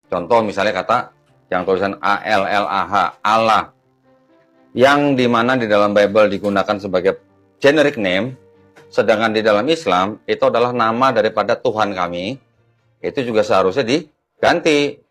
Contoh misalnya kata yang tulisan ALLAH, Allah, yang dimana di dalam Bible digunakan sebagai generic name, sedangkan di dalam Islam itu adalah nama daripada Tuhan kami, itu juga seharusnya diganti.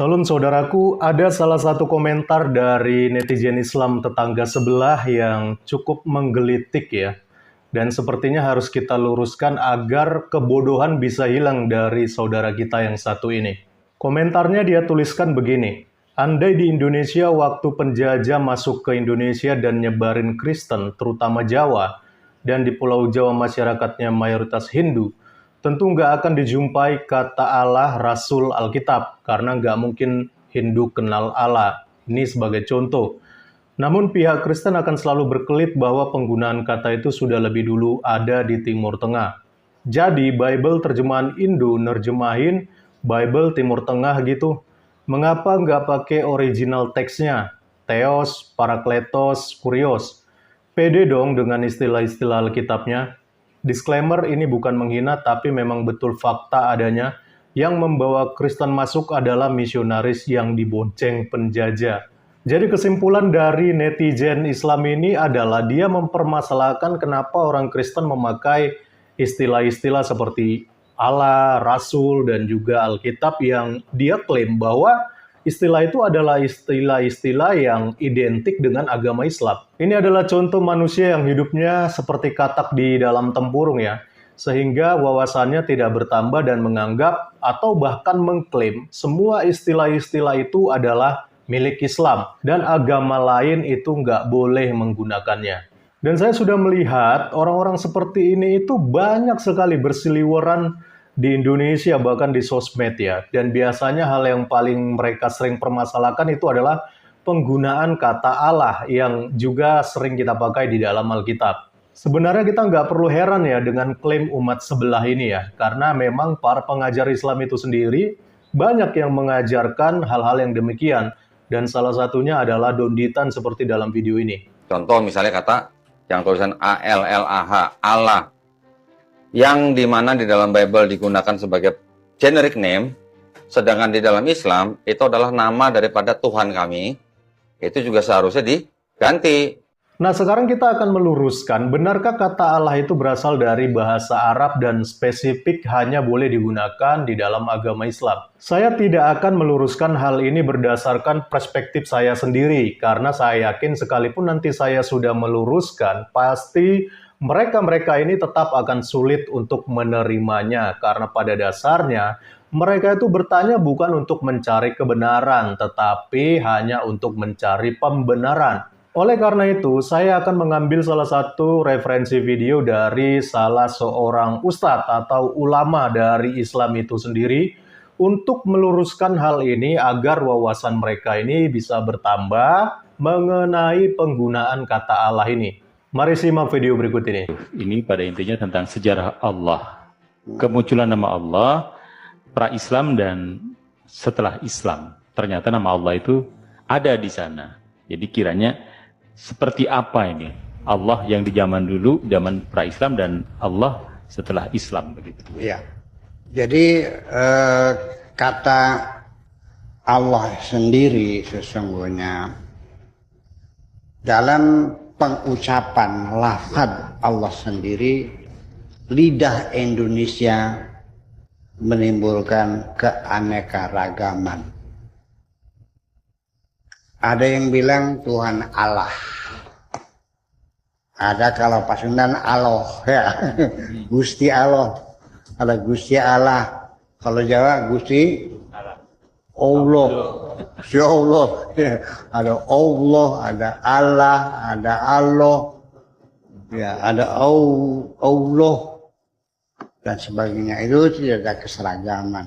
Salam saudaraku, ada salah satu komentar dari netizen Islam tetangga sebelah yang cukup menggelitik ya. Dan sepertinya harus kita luruskan agar kebodohan bisa hilang dari saudara kita yang satu ini. Komentarnya dia tuliskan begini, andai di Indonesia waktu penjajah masuk ke Indonesia dan nyebarin Kristen, terutama Jawa, dan di Pulau Jawa masyarakatnya mayoritas Hindu, tentu nggak akan dijumpai kata Allah, Rasul, Alkitab, karena nggak mungkin Hindu kenal Allah. Ini sebagai contoh. Namun pihak Kristen akan selalu berkelit bahwa penggunaan kata itu sudah lebih dulu ada di Timur Tengah. Jadi Bible terjemahan Indo nerjemahin Bible Timur Tengah gitu. Mengapa nggak pakai original teksnya? Theos, Parakletos, Kurios. Pede dong dengan istilah-istilah Alkitabnya. Disclaimer, ini bukan menghina, tapi memang betul fakta adanya. Yang membawa Kristen masuk adalah misionaris yang dibonceng penjajah. Jadi kesimpulan dari netizen Islam ini adalah dia mempermasalahkan kenapa orang Kristen memakai istilah-istilah seperti Allah, Rasul, dan juga Alkitab yang dia klaim bahwa istilah itu adalah istilah-istilah yang identik dengan agama Islam. Ini adalah contoh manusia yang hidupnya seperti katak di dalam tempurung ya, sehingga wawasannya tidak bertambah dan menganggap atau bahkan mengklaim semua istilah-istilah itu adalah milik Islam dan agama lain itu nggak boleh menggunakannya. Dan saya sudah melihat orang-orang seperti ini itu banyak sekali berseliweran di Indonesia bahkan di sosmed ya. Dan biasanya hal yang paling mereka sering permasalahkan itu adalah penggunaan kata Allah yang juga sering kita pakai di dalam Alkitab. Sebenarnya kita nggak perlu heran ya dengan klaim umat sebelah ini ya. Karena memang para pengajar Islam itu sendiri banyak yang mengajarkan hal-hal yang demikian. Dan salah satunya adalah Donditan seperti dalam video ini. Contoh misalnya kata yang tulisan ALLAH, Allah, yang dimana di dalam Bible digunakan sebagai generic name, sedangkan di dalam Islam itu adalah nama daripada Tuhan kami, itu juga seharusnya diganti. Nah, sekarang kita akan meluruskan, benarkah kata Allah itu berasal dari bahasa Arab dan spesifik hanya boleh digunakan di dalam agama Islam? Saya tidak akan meluruskan hal ini berdasarkan perspektif saya sendiri, karena saya yakin sekalipun nanti saya sudah meluruskan, pasti mereka-mereka ini tetap akan sulit untuk menerimanya, karena pada dasarnya mereka itu bertanya bukan untuk mencari kebenaran, tetapi hanya untuk mencari pembenaran. Oleh karena itu, saya akan mengambil salah satu referensi video dari salah seorang ustadz atau ulama dari Islam itu sendiri untuk meluruskan hal ini agar wawasan mereka ini bisa bertambah mengenai penggunaan kata Allah ini. Mari simak video berikut ini. Ini pada intinya tentang sejarah Allah. Kemunculan nama Allah, pra-Islam dan setelah Islam. Ternyata nama Allah itu ada di sana. Jadi kiranya seperti apa ini? Allah yang di zaman dulu, zaman pra-Islam, dan Allah setelah Islam begitu. Ya. Jadi kata Allah sendiri sesungguhnya dalam pengucapan lafaz Allah sendiri, lidah Indonesia menimbulkan keanekaragaman. Ada yang bilang Tuhan Allah. Ada kalau Pasundan Allah ya. Gusti Allah. Ada Gusti Allah. Kalau Jawa Gusti Allah. Gusti Allah. Ada Allah, ada Allah, ada Allah. Ya, ada Allah dan sebagainya. Itu tidak ada keseragaman.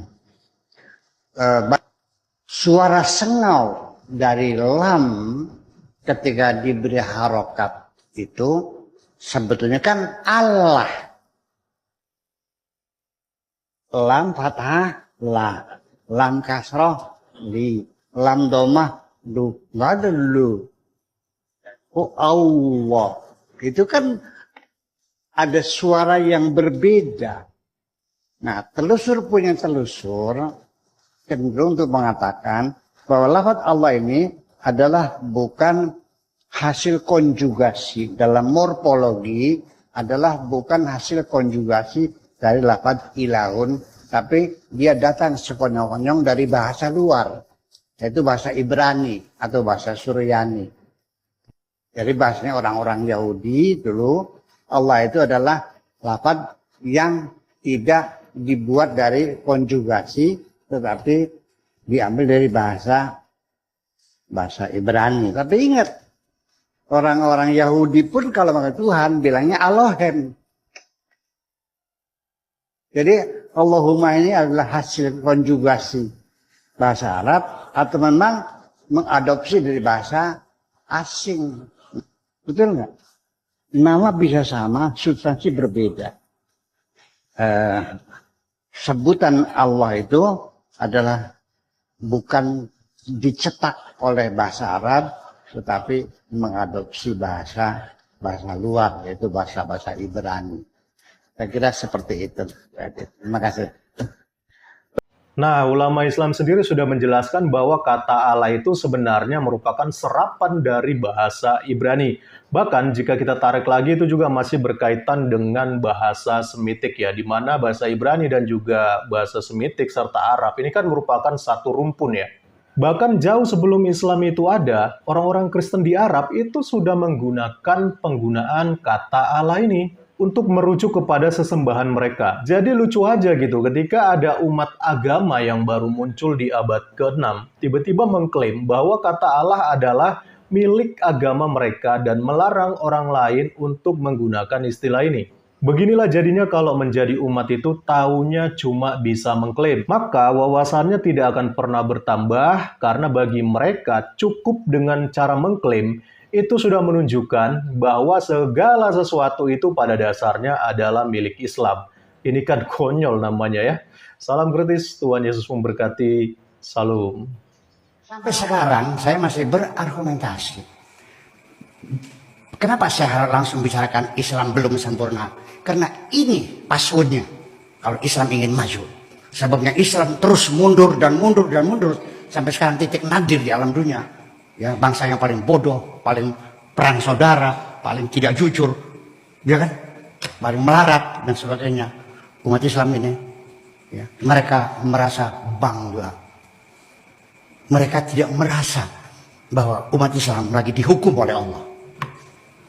Suara sengau dari lam ketika diberi harokat itu sebetulnya kan Allah. Lam fathah la, lam kasroh li, lam domah du, nggak ada lu. oh Allah. Itu kan ada suara yang berbeda. Nah, telusur punya telusur cenderung untuk mengatakan bahwa lafaz Allah ini adalah bukan hasil konjugasi. Dalam morfologi adalah bukan hasil konjugasi dari lafaz ilahun, tapi dia datang sekonyong-konyong dari bahasa luar, yaitu bahasa Ibrani atau bahasa Suryani. Jadi bahasanya orang-orang Yahudi dulu, Allah itu adalah lafaz yang tidak dibuat dari konjugasi, tetapi diambil dari bahasa Ibrani. Tapi ingat, orang-orang Yahudi pun kalau mengenal Tuhan bilangnya Elohim. Jadi Allahumma ini adalah hasil konjugasi bahasa Arab atau memang mengadopsi dari bahasa asing. Betul nggak? Nama bisa sama, substansi berbeda. Sebutan Allah itu adalah bukan dicetak oleh bahasa Arab, tetapi mengadopsi bahasa luar, yaitu bahasa Ibrani. Saya kira seperti itu. Terima kasih. Nah, ulama Islam sendiri sudah menjelaskan bahwa kata Allah itu sebenarnya merupakan serapan dari bahasa Ibrani. Bahkan jika kita tarik lagi itu juga masih berkaitan dengan bahasa Semitik ya, di mana bahasa Ibrani dan juga bahasa Semitik serta Arab ini kan merupakan satu rumpun ya. Bahkan jauh sebelum Islam itu ada, orang-orang Kristen di Arab itu sudah menggunakan penggunaan kata Allah ini untuk merujuk kepada sesembahan mereka. Jadi lucu aja gitu, ketika ada umat agama yang baru muncul di abad ke-6, tiba-tiba mengklaim bahwa kata Allah adalah milik agama mereka dan melarang orang lain untuk menggunakan istilah ini. Beginilah jadinya kalau menjadi umat itu taunya cuma bisa mengklaim. Maka wawasannya tidak akan pernah bertambah karena bagi mereka cukup dengan cara mengklaim itu sudah menunjukkan bahwa segala sesuatu itu pada dasarnya adalah milik Islam. Ini kan konyol namanya ya. Salam kritis, Tuhan Yesus memberkati. Salam. Sampai sekarang saya masih berargumentasi. Kenapa saya langsung bicarakan Islam belum sempurna? Karena ini passwordnya kalau Islam ingin maju. Sebabnya Islam terus mundur dan mundur dan mundur sampai sekarang titik nadir di alam dunia. Ya, bangsa yang paling bodoh, paling perang saudara, paling tidak jujur, ya kan, paling melarat dan sebagainya. Umat Islam ini, ya, mereka merasa bangga. Mereka tidak merasa bahwa umat Islam lagi dihukum oleh Allah.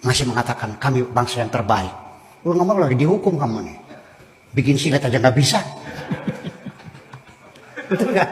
Masih mengatakan kami bangsa yang terbaik. Lu ngomong lagi dihukum kamu nih. Bikin silat aja nggak bisa. Betul nggak?